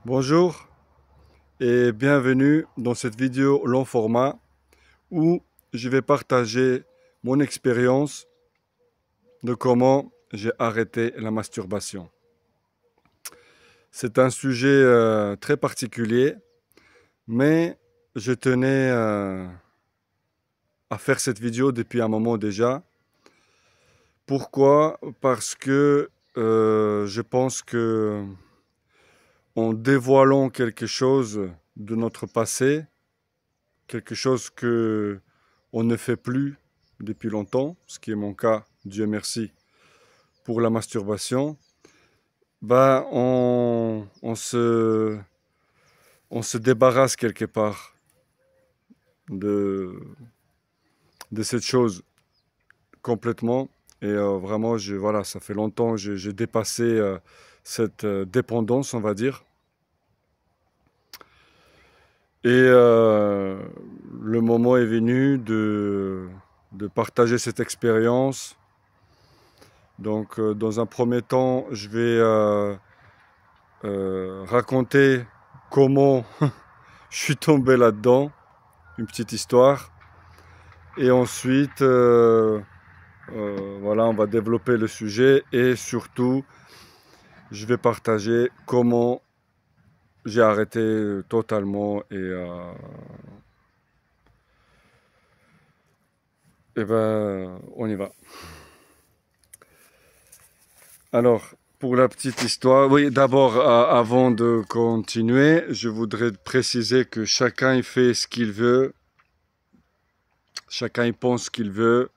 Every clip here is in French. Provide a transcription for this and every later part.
Bonjour et bienvenue dans cette vidéo long format où je vais partager mon expérience de comment j'ai arrêté la masturbation. C'est un sujet très particulier, mais je tenais à faire cette vidéo depuis un moment déjà. Pourquoi? Parce que je pense que en dévoilant quelque chose de notre passé, quelque chose que on ne fait plus depuis longtemps, ce qui est mon cas, Dieu merci, pour la masturbation, bah on se débarrasse quelque part de, de cette chose complètement. Et vraiment, voilà, ça fait longtemps que j'ai dépassé cette dépendance, on va dire. Et le moment est venu de partager cette expérience. Donc, dans un premier temps, je vais raconter comment je suis tombé là-dedans, une petite histoire. Et ensuite, voilà, on va développer le sujet et surtout, je vais partager comment j'ai arrêté totalement et ben, on y va. Alors, pour la petite histoire, oui, d'abord, avant de continuer, je voudrais préciser que chacun il fait ce qu'il veut, chacun il pense ce qu'il veut.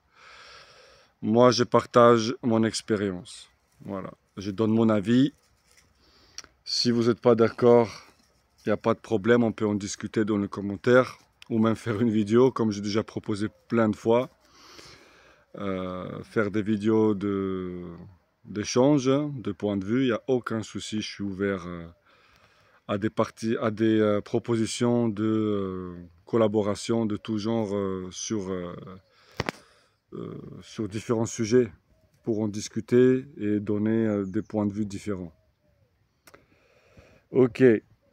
Moi, je partage mon expérience. Voilà, je donne mon avis. Si vous n'êtes pas d'accord, il n'y a pas de problème, on peut en discuter dans les commentaires ou même faire une vidéo, comme j'ai déjà proposé plein de fois. Faire des vidéos d'échange, de points de vue, il n'y a aucun souci, je suis ouvert à des propositions de collaboration de tout genre sur différents sujets pour en discuter et donner des points de vue différents. Ok,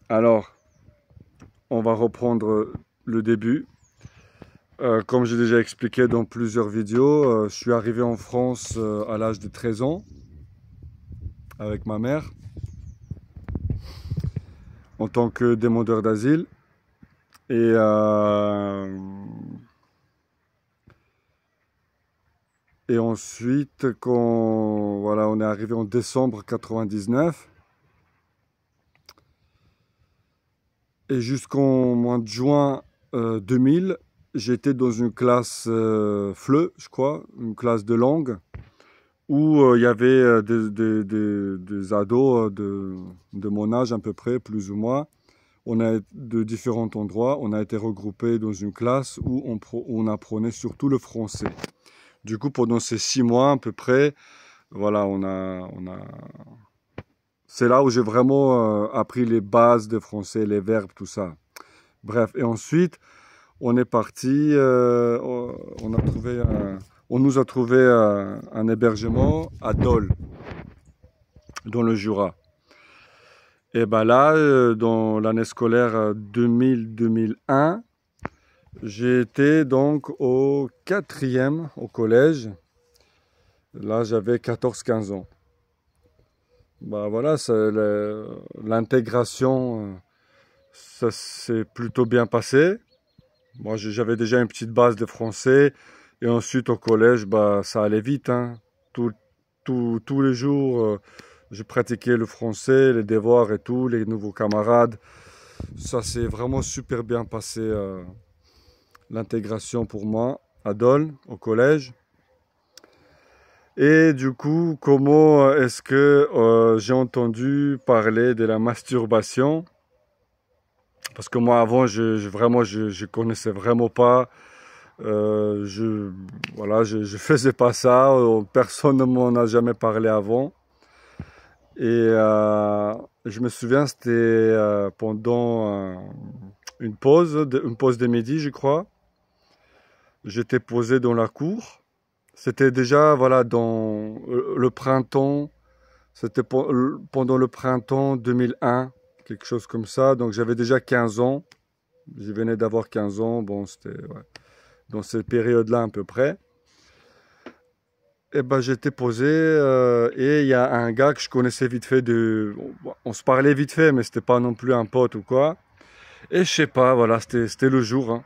alors on va reprendre le début. Comme j'ai déjà expliqué dans plusieurs vidéos, je suis arrivé en France à l'âge de 13 ans avec ma mère en tant que demandeur d'asile. Et ensuite, quand voilà, on est arrivé en décembre 99, et jusqu'en mois de juin 2000, j'étais dans une classe FLE, je crois, une classe de langue, où il y avait des ados de mon âge à peu près, plus ou moins. On a de différents endroits, on a été regroupés dans une classe où on apprenait surtout le français. Du coup, pendant ces 6 mois à peu près, voilà, c'est là où j'ai vraiment appris les bases de français, les verbes, tout ça. Bref, et ensuite, on est parti, on nous a trouvé un hébergement à Dole, dans le Jura. Et ben là, dans l'année scolaire 2000-2001, j'ai été donc au 4e au collège. Là, j'avais 14-15 ans. Bah voilà, l'intégration, ça s'est plutôt bien passé. Moi, j'avais déjà une petite base de français. Et ensuite, au collège, bah, ça allait vite, hein. Tous les jours, je pratiquais le français, les devoirs et tout, les nouveaux camarades. Ça s'est vraiment super bien passé, l'intégration pour moi, à Dole, au collège. Et du coup, comment est-ce que j'ai entendu parler de la masturbation? Parce que moi, avant, je connaissais vraiment pas. Voilà, je faisais pas ça. Personne ne m'en a jamais parlé avant. Et je me souviens, c'était pendant une pause de midi, je crois. J'étais posé dans la cour. C'était déjà, voilà, dans le printemps. C'était pendant le printemps 2001. quelque chose comme ça. Donc j'avais déjà 15 ans. Je venais d'avoir 15 ans. Bon, c'était ouais, dans cette période-là à peu près. Et ben j'étais posé et il y a un gars que je connaissais vite fait on se parlait vite fait, mais c'était pas non plus un pote ou quoi. Et je sais pas, voilà, c'était le jour, hein.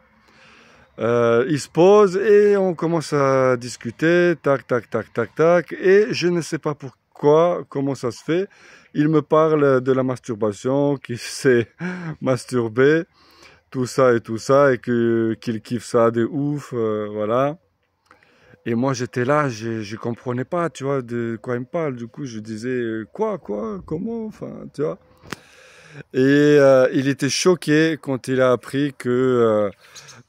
Il se pose et on commence à discuter, tac, tac, tac, tac, tac. Et je ne sais pas pourquoi, comment ça se fait. Il me parle de la masturbation, qu'il s'est masturbé, tout ça, et qu'il kiffe ça de ouf, voilà. Et moi j'étais là, je comprenais pas, tu vois, de quoi il me parle. Du coup, je disais quoi, comment, enfin, tu vois. Et il était choqué quand il a appris que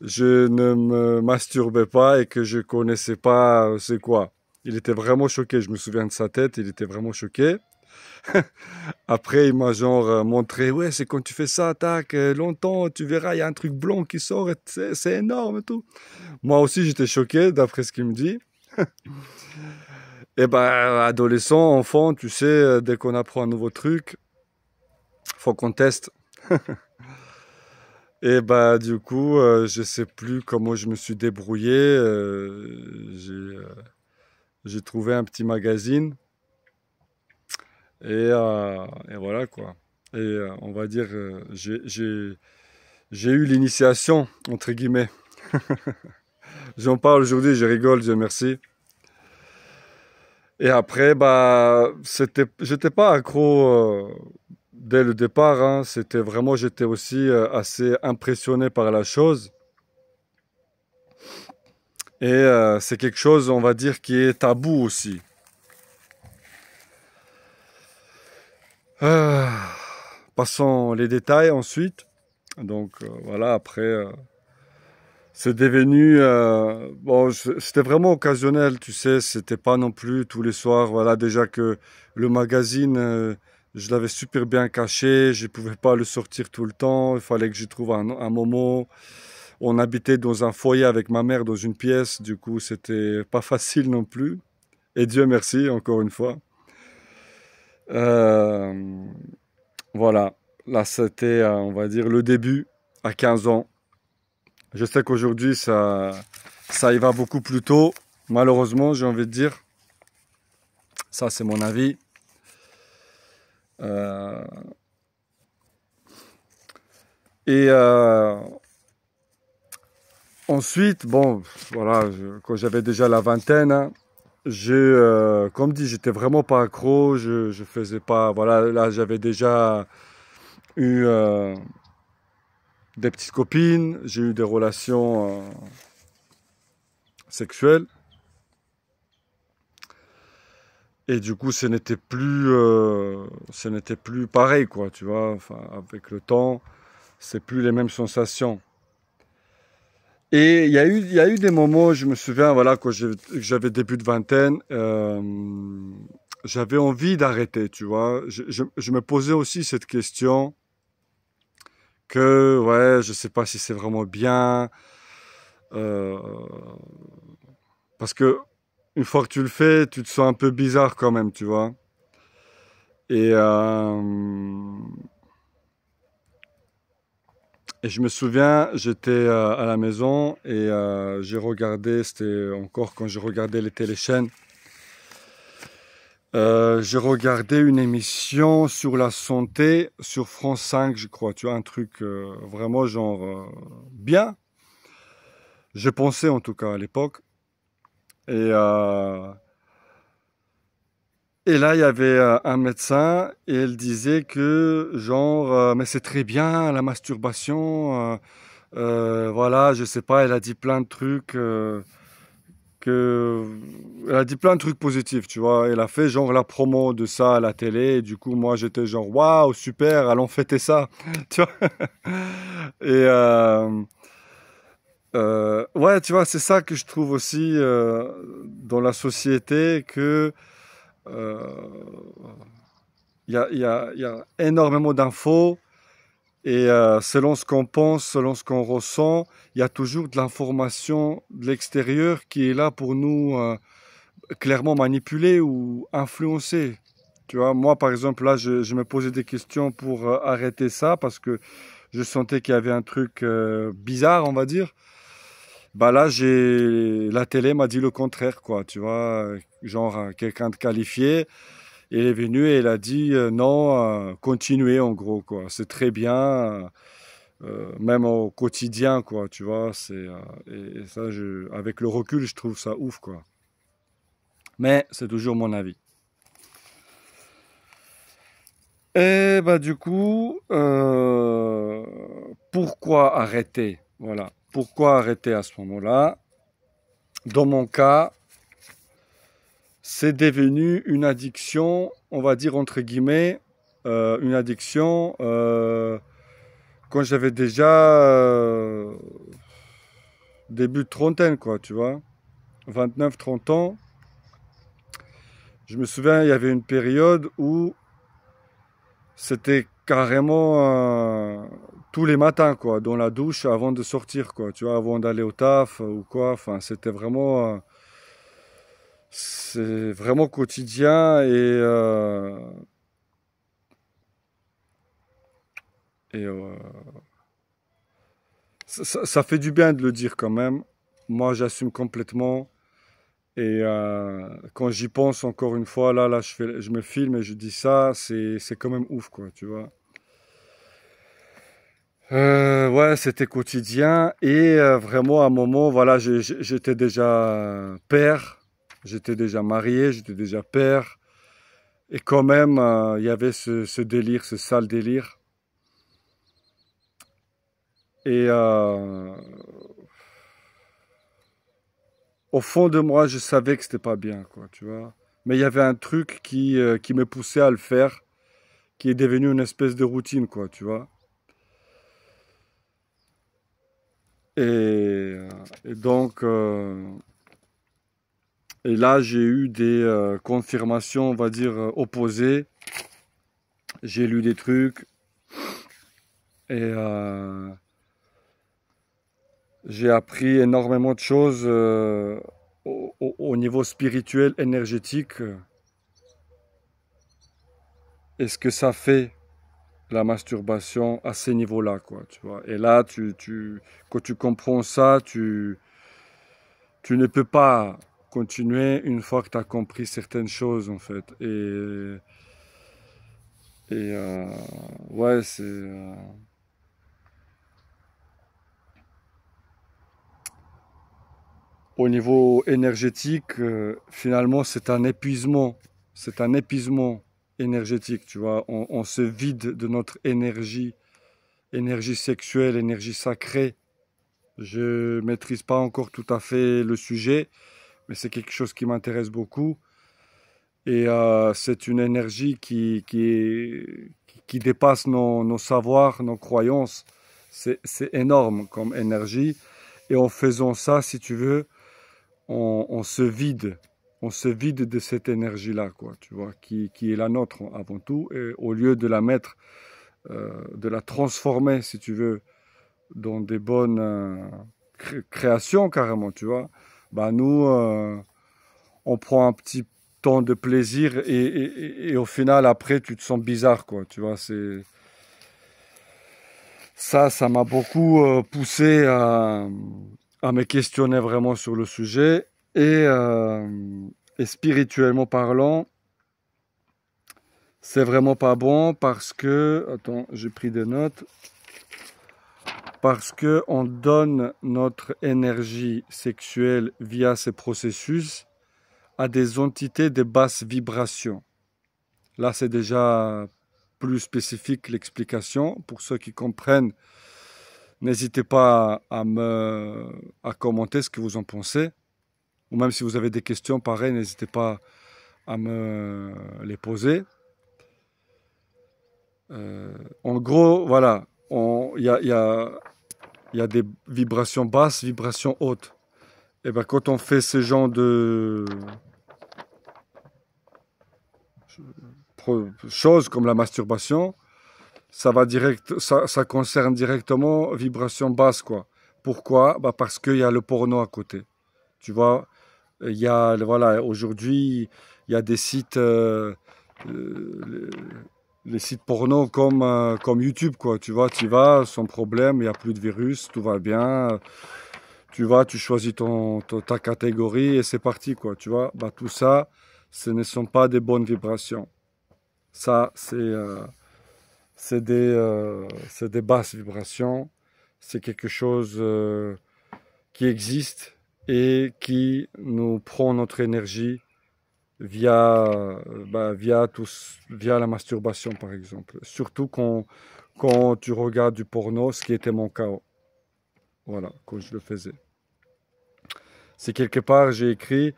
je ne me masturbais pas et que je connaissais pas c'est quoi. Il était vraiment choqué, je me souviens de sa tête, il était vraiment choqué. Après, il m'a genre montré, ouais, c'est quand tu fais ça, tac, longtemps, tu verras, il y a un truc blanc qui sort, et c'est énorme et tout. Moi aussi, j'étais choqué d'après ce qu'il me dit. Et ben, adolescent, enfant, tu sais, dès qu'on apprend un nouveau truc, faut qu'on teste. Et bah du coup, je sais plus comment je me suis débrouillé. J'ai trouvé un petit magazine et voilà quoi. Et on va dire, j'ai eu l'initiation entre guillemets. J'en parle aujourd'hui, je rigole, Dieu merci. Et après, bah, j'étais pas accro dès le départ, hein. C'était vraiment, j'étais aussi assez impressionné par la chose. Et c'est quelque chose, on va dire, qui est tabou aussi. Ah, passons les détails ensuite. Donc voilà, après, c'est devenu... bon, c'était vraiment occasionnel, tu sais, c'était pas non plus tous les soirs. Voilà, déjà que le magazine, je l'avais super bien caché, je pouvais pas le sortir tout le temps, il fallait que j'y trouve un moment. On habitait dans un foyer avec ma mère dans une pièce, du coup, c'était pas facile non plus. Et Dieu merci, encore une fois. Euh, voilà, là c'était, on va dire, le début à 15 ans. Je sais qu'aujourd'hui ça y va beaucoup plus tôt, malheureusement, j'ai envie de dire. Ça, c'est mon avis. Euh, et ensuite, bon, voilà, quand j'avais déjà la vingtaine, hein, comme dit, j'étais vraiment pas accro. Je faisais pas, voilà, là j'avais déjà eu des petites copines, j'ai eu des relations sexuelles. Et du coup, ce n'était plus pareil, quoi, tu vois. Enfin, avec le temps, c'est plus les mêmes sensations. Et il y a eu des moments, je me souviens, voilà, que j'avais début de vingtaine, j'avais envie d'arrêter, tu vois. Je me posais aussi cette question que, ouais, je sais pas si c'est vraiment bien, euh, parce que une fois que tu le fais, tu te sens un peu bizarre quand même, tu vois. Et Et je me souviens, j'étais à la maison et j'ai regardé, c'était encore quand je regardais les téléchaînes, j'ai regardé une émission sur la santé sur France 5, je crois, tu vois, un truc vraiment genre bien, je pensais en tout cas à l'époque. Et, euh, et là, il y avait un médecin et elle disait que genre, mais c'est très bien la masturbation. Voilà, je sais pas, elle a dit plein de trucs que elle a dit plein de trucs positifs, tu vois. Elle a fait genre la promo de ça à la télé et du coup moi j'étais genre waouh, super, allons fêter ça, tu vois. Et ouais, tu vois, c'est ça que je trouve aussi dans la société que euh, il y a énormément d'infos. Et selon ce qu'on pense, selon ce qu'on ressent, il y a toujours de l'information de l'extérieur qui est là pour nous clairement manipuler ou influencer. Tu vois, moi, par exemple, là, je me posais des questions pour arrêter ça parce que je sentais qu'il y avait un truc bizarre, on va dire. Bah là, la télé m'a dit le contraire, quoi. Tu vois, genre quelqu'un de qualifié, il est venu et il a dit non, continuez en gros, quoi. C'est très bien, même au quotidien, quoi. Tu vois, et ça, avec le recul, je trouve ça ouf, quoi. Mais c'est toujours mon avis. Et bah du coup, pourquoi arrêter? Voilà. Pourquoi arrêter à ce moment-là? Dans mon cas, c'est devenu une addiction, on va dire entre guillemets, une addiction quand j'avais déjà début de trentaine, quoi, tu vois, 29, 30 ans. Je me souviens, il y avait une période où c'était carrément tous les matins, quoi, dans la douche avant de sortir, quoi, tu vois, avant d'aller au taf ou quoi. Enfin, c'est vraiment quotidien et ça fait du bien de le dire quand même. Moi, j'assume complètement. Et quand j'y pense encore une fois, là, je me filme et je dis ça, c'est quand même ouf, quoi, tu vois. Ouais, c'était quotidien et vraiment à un moment, voilà, j'étais déjà père, j'étais déjà marié, j'étais déjà père et quand même, il y avait ce délire, ce sale délire. Et au fond de moi, je savais que c'était pas bien, quoi, tu vois. Mais il y avait un truc qui me poussait à le faire, qui est devenu une espèce de routine, quoi, tu vois. Et, et donc, et là, j'ai eu des confirmations, on va dire, opposées. J'ai lu des trucs et j'ai appris énormément de choses au niveau spirituel, énergétique. Et ce que ça fait la masturbation à ces niveaux-là, quoi, tu vois. Et là, quand tu comprends ça, tu ne peux pas continuer une fois que tu as compris certaines choses, en fait. Et ouais, au niveau énergétique, finalement, c'est un épuisement. C'est un épuisement énergétique, tu vois. On se vide de notre énergie, énergie sexuelle, énergie sacrée. Je maîtrise pas encore tout à fait le sujet, mais c'est quelque chose qui m'intéresse beaucoup. Et c'est une énergie qui dépasse nos savoirs, nos croyances. C'est énorme comme énergie. Et en faisant ça, si tu veux, on se vide. On se vide de cette énergie-là, quoi, tu vois, qui est la nôtre avant tout. Et au lieu de la mettre, de la transformer, si tu veux, dans des bonnes créations, carrément, tu vois, bah nous, on prend un petit temps de plaisir et au final, après, tu te sens bizarre, quoi, tu vois, ça m'a beaucoup poussé à me questionner vraiment sur le sujet et spirituellement parlant, c'est vraiment pas bon parce que, attends, j'ai pris des notes, parce que on donne notre énergie sexuelle via ces processus à des entités de basse vibration. Là, c'est déjà plus spécifique l'explication. Pour ceux qui comprennent, n'hésitez pas à commenter ce que vous en pensez. Ou même si vous avez des questions, pareil, n'hésitez pas à me les poser. En gros, voilà, il y a des vibrations basses, vibrations hautes. Et ben, quand on fait ce genre de choses comme la masturbation, ça concerne directement vibration basse, quoi. Pourquoi? Bah parce qu'il y a le porno à côté. Tu vois, voilà, aujourd'hui, il y a des sites euh, les sites porno comme YouTube, quoi. Tu vois, tu y vas sans problème, il n'y a plus de virus, tout va bien. Tu vas, tu choisis ta catégorie et c'est parti, quoi. Tu vois, bah, tout ça, ce ne sont pas des bonnes vibrations. Ça, c'est des basses vibrations. C'est quelque chose qui existe et qui nous prend notre énergie via la masturbation, par exemple. Surtout quand tu regardes du porno, ce qui était mon cas. Voilà, quand je le faisais. C'est quelque part, j'ai écrit,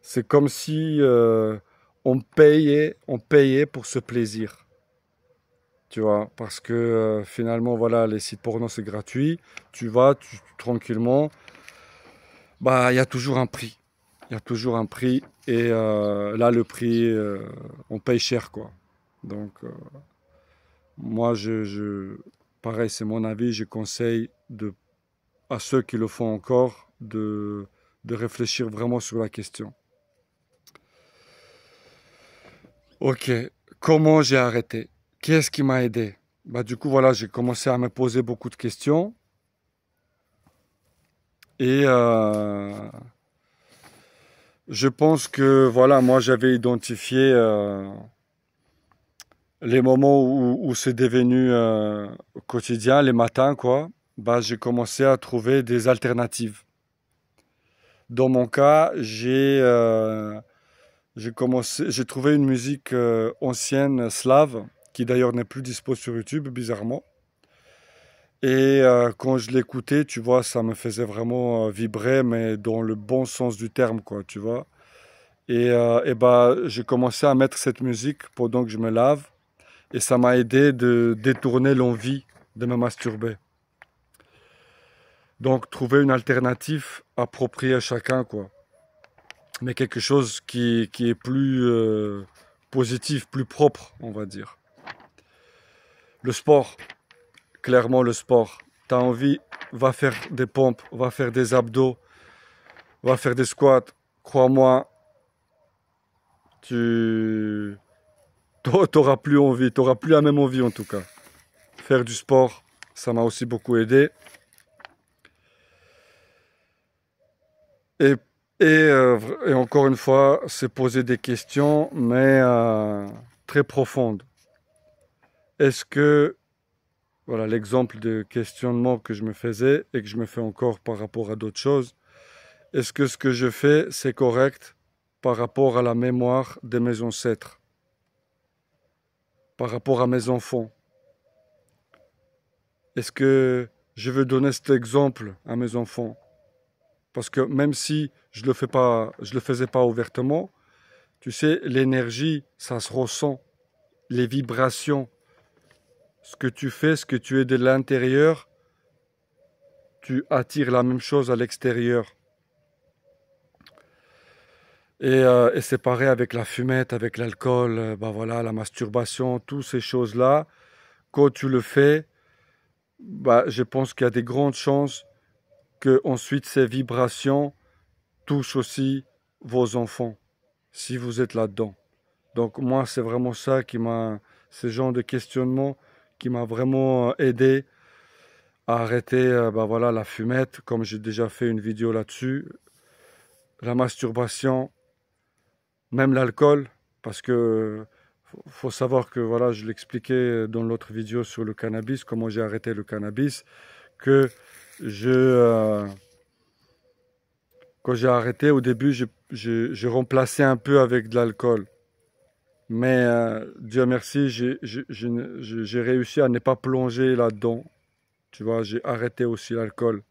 c'est comme si on payait pour ce plaisir. Tu vois, parce que finalement, voilà, les sites porno, c'est gratuit. Tu vas, tranquillement, bah, il y a toujours un prix. Il y a toujours un prix. Et là, le prix, on paye cher, quoi. Donc, moi, pareil, c'est mon avis, je conseille à ceux qui le font encore de réfléchir vraiment sur la question. Ok, comment j'ai arrêté? Qu'est-ce qui m'a aidé? Bah, du coup, voilà, j'ai commencé à me poser beaucoup de questions. Et je pense que, voilà, moi, j'avais identifié les moments où c'est devenu quotidien, les matins, quoi. Bah, j'ai commencé à trouver des alternatives. Dans mon cas, j'ai trouvé une musique ancienne slave, qui d'ailleurs n'est plus dispo sur YouTube, bizarrement. Et quand je l'écoutais, tu vois, ça me faisait vraiment vibrer, mais dans le bon sens du terme, quoi, tu vois. Et bah, j'ai commencé à mettre cette musique pendant que je me lave, et ça m'a aidé de détourner l'envie de me masturber. Donc, trouver une alternative appropriée à chacun, quoi. Mais quelque chose qui est plus positif, plus propre, on va dire. Le sport, clairement le sport. T'as envie, va faire des pompes, va faire des abdos, va faire des squats. Crois-moi, tu t'auras plus envie, t'auras plus la même envie en tout cas. Faire du sport, ça m'a aussi beaucoup aidé. Et, et encore une fois, se poser des questions, mais très profondes. Est-ce que, voilà l'exemple de questionnement que je me faisais et que je me fais encore par rapport à d'autres choses, est-ce que ce que je fais, c'est correct par rapport à la mémoire de mes ancêtres, par rapport à mes enfants? Est-ce que je veux donner cet exemple à mes enfants? Parce que même si je le faisais pas ouvertement, tu sais, l'énergie, ça se ressent, les vibrations, ce que tu fais, ce que tu es de l'intérieur, tu attires la même chose à l'extérieur. Et c'est pareil avec la fumette, avec l'alcool, bah voilà, la masturbation, toutes ces choses-là. Quand tu le fais, bah, je pense qu'il y a des grandes chances que ensuite ces vibrations touchent aussi vos enfants, si vous êtes là-dedans. Donc moi, c'est vraiment ça ce genre de questionnement qui m'a vraiment aidé à arrêter bah voilà, la fumette, comme j'ai déjà fait une vidéo là-dessus, la masturbation, même l'alcool, parce que faut savoir que voilà, je l'expliquais dans l'autre vidéo sur le cannabis, comment j'ai arrêté le cannabis, que je quand j'ai arrêté au début, j'ai remplacé un peu avec de l'alcool. Mais Dieu merci, j'ai réussi à ne pas plonger là-dedans. Tu vois, j'ai arrêté aussi l'alcool.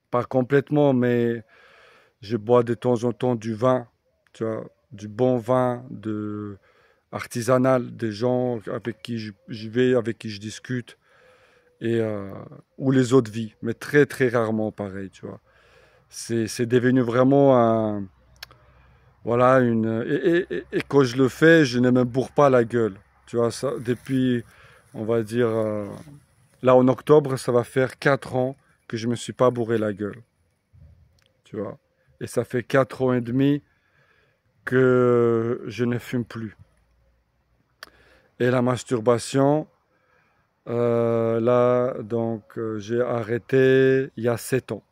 Pas complètement, mais je bois de temps en temps du vin, tu vois, du bon vin, artisanal, des gens avec qui j'y vais, avec qui je discute, et ou les autres vies, mais très très rarement pareil, tu vois. C'est devenu vraiment un, voilà, et quand je le fais, je ne me bourre pas la gueule, tu vois, ça, depuis, on va dire, là en octobre, ça va faire 4 ans que je me suis pas bourré la gueule, tu vois. Et ça fait 4 ans et demi que je ne fume plus. Et la masturbation, là, donc, j'ai arrêté il y a 7 ans.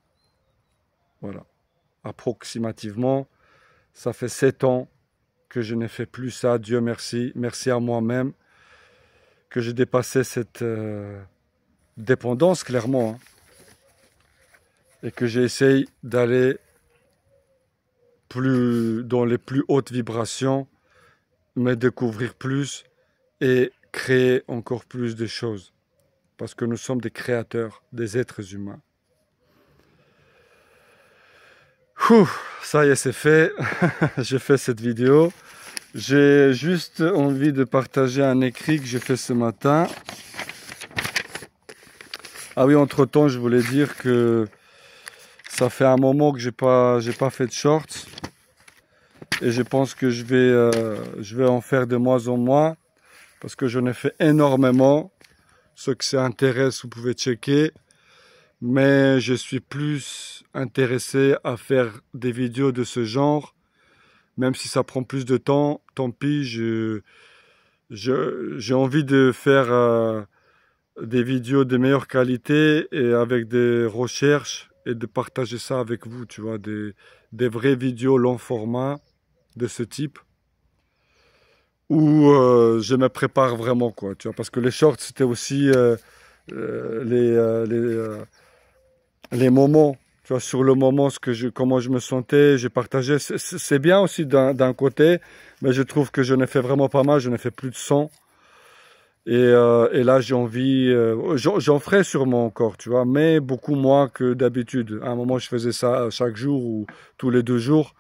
Voilà. Approximativement, ça fait 7 ans que je n'ai fait plus ça. Dieu merci. Merci à moi-même que j'ai dépassé cette dépendance, clairement. Hein, et que j'essaye d'aller plus dans les plus hautes vibrations, me découvrir plus et créer encore plus de choses. Parce que nous sommes des créateurs, des êtres humains. Ça y est, c'est fait. J'ai fait cette vidéo. J'ai juste envie de partager un écrit que j'ai fait ce matin. Ah oui, entre-temps, je voulais dire que ça fait un moment que j'ai pas fait de shorts. Et je pense que je vais en faire de moins en moins. Parce que j'en ai fait énormément. Ceux que ça intéresse, vous pouvez checker. Mais je suis plus intéressé à faire des vidéos de ce genre. Même si ça prend plus de temps, tant pis. J'ai envie de faire des vidéos de meilleure qualité et avec des recherches et de partager ça avec vous, tu vois, des vraies vidéos long format de ce type où je me prépare vraiment, quoi, tu vois, parce que les shorts, c'était aussi les moments, tu vois, sur le moment, comment je me sentais, j'ai partagé. C'est bien aussi d'un côté, mais je trouve que je n'ai fait vraiment pas mal, je n'ai fait plus de 100. Et là, j'ai envie, j'en ferai sûrement encore, tu vois, mais beaucoup moins que d'habitude. À un moment, je faisais ça chaque jour ou tous les 2 jours.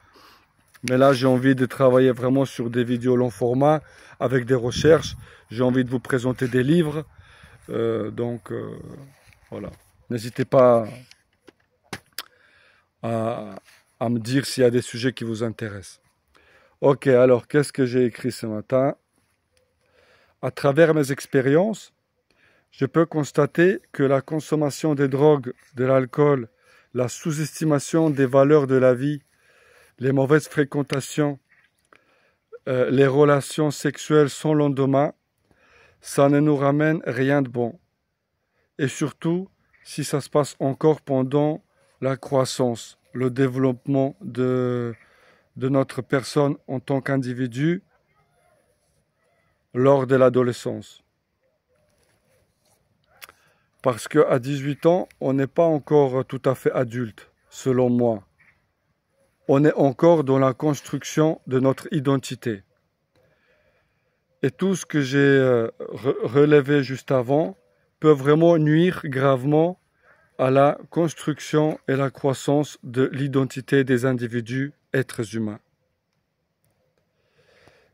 Mais là, j'ai envie de travailler vraiment sur des vidéos long format avec des recherches. J'ai envie de vous présenter des livres. Donc, voilà. N'hésitez pas à me dire s'il y a des sujets qui vous intéressent. Ok, alors, qu'est-ce que j'ai écrit ce matin? À travers mes expériences, je peux constater que la consommation des drogues, de l'alcool, la sous-estimation des valeurs de la vie, les mauvaises fréquentations, les relations sexuelles sans lendemain, ça ne nous ramène rien de bon. Et surtout, si ça se passe encore pendant la croissance, le développement de notre personne en tant qu'individu lors de l'adolescence. Parce qu'à 18 ans, on n'est pas encore tout à fait adulte, selon moi. On est encore dans la construction de notre identité. Et tout ce que j'ai relevé juste avant peut vraiment nuire gravement à la construction et la croissance de l'identité des individus, êtres humains.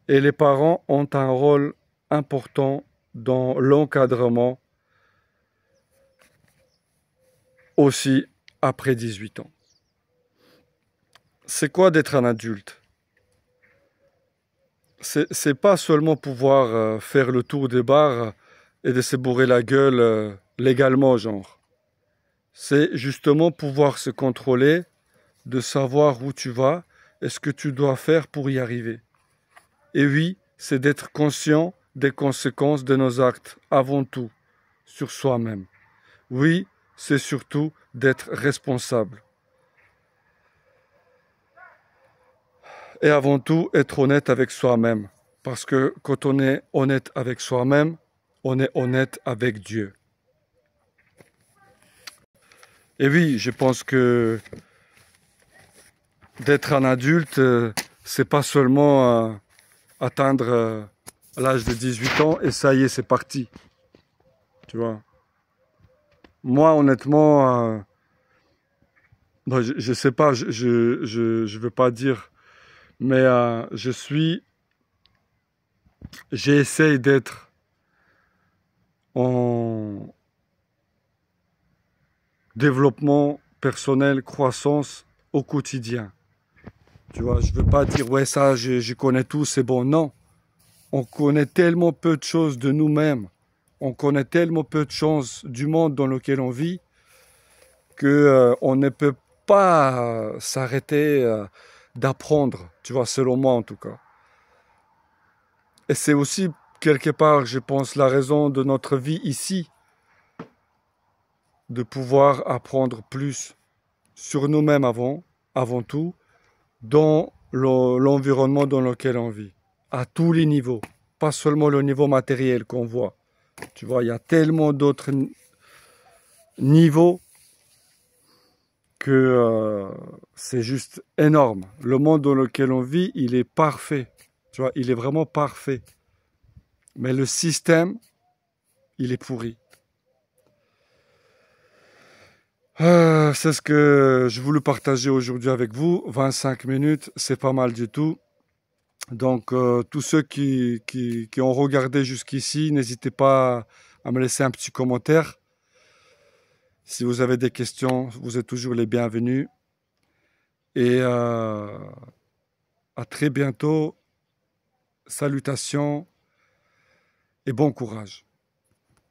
Et les parents ont un rôle important dans l'encadrement aussi après 18 ans. C'est quoi d'être un adulte? C'est pas seulement pouvoir faire le tour des bars et de se bourrer la gueule légalement, genre. C'est justement pouvoir se contrôler, de savoir où tu vas et ce que tu dois faire pour y arriver. Et oui, c'est d'être conscient des conséquences de nos actes, avant tout, sur soi-même. Oui, c'est surtout d'être responsable. Et avant tout, être honnête avec soi-même. Parce que quand on est honnête avec soi-même, on est honnête avec Dieu. Et oui, je pense que d'être un adulte, c'est pas seulement atteindre l'âge de 18 ans et ça y est, c'est parti. Tu vois. Moi, honnêtement, je sais pas, je veux pas dire, mais j'essaye d'être en développement personnel, croissance au quotidien. Tu vois, je veux pas dire, ouais, ça, je connais tout, c'est bon. Non. On connaît tellement peu de choses de nous-mêmes. On connaît tellement peu de choses du monde dans lequel on vit que on ne peut pas s'arrêter d'apprendre, tu vois, selon moi en tout cas. Et c'est aussi quelque part, je pense, la raison de notre vie ici, de pouvoir apprendre plus sur nous-mêmes avant tout, dans l'environnement dans lequel on vit, à tous les niveaux, pas seulement le niveau matériel qu'on voit. Tu vois, il y a tellement d'autres niveaux que c'est juste énorme. Le monde dans lequel on vit, il est parfait. Tu vois, il est vraiment parfait. Mais le système, il est pourri. C'est ce que je voulais partager aujourd'hui avec vous. 25 minutes, c'est pas mal du tout. Donc, tous ceux qui ont regardé jusqu'ici, n'hésitez pas à me laisser un petit commentaire. Si vous avez des questions, vous êtes toujours les bienvenus. Et à très bientôt. Salutations et bon courage.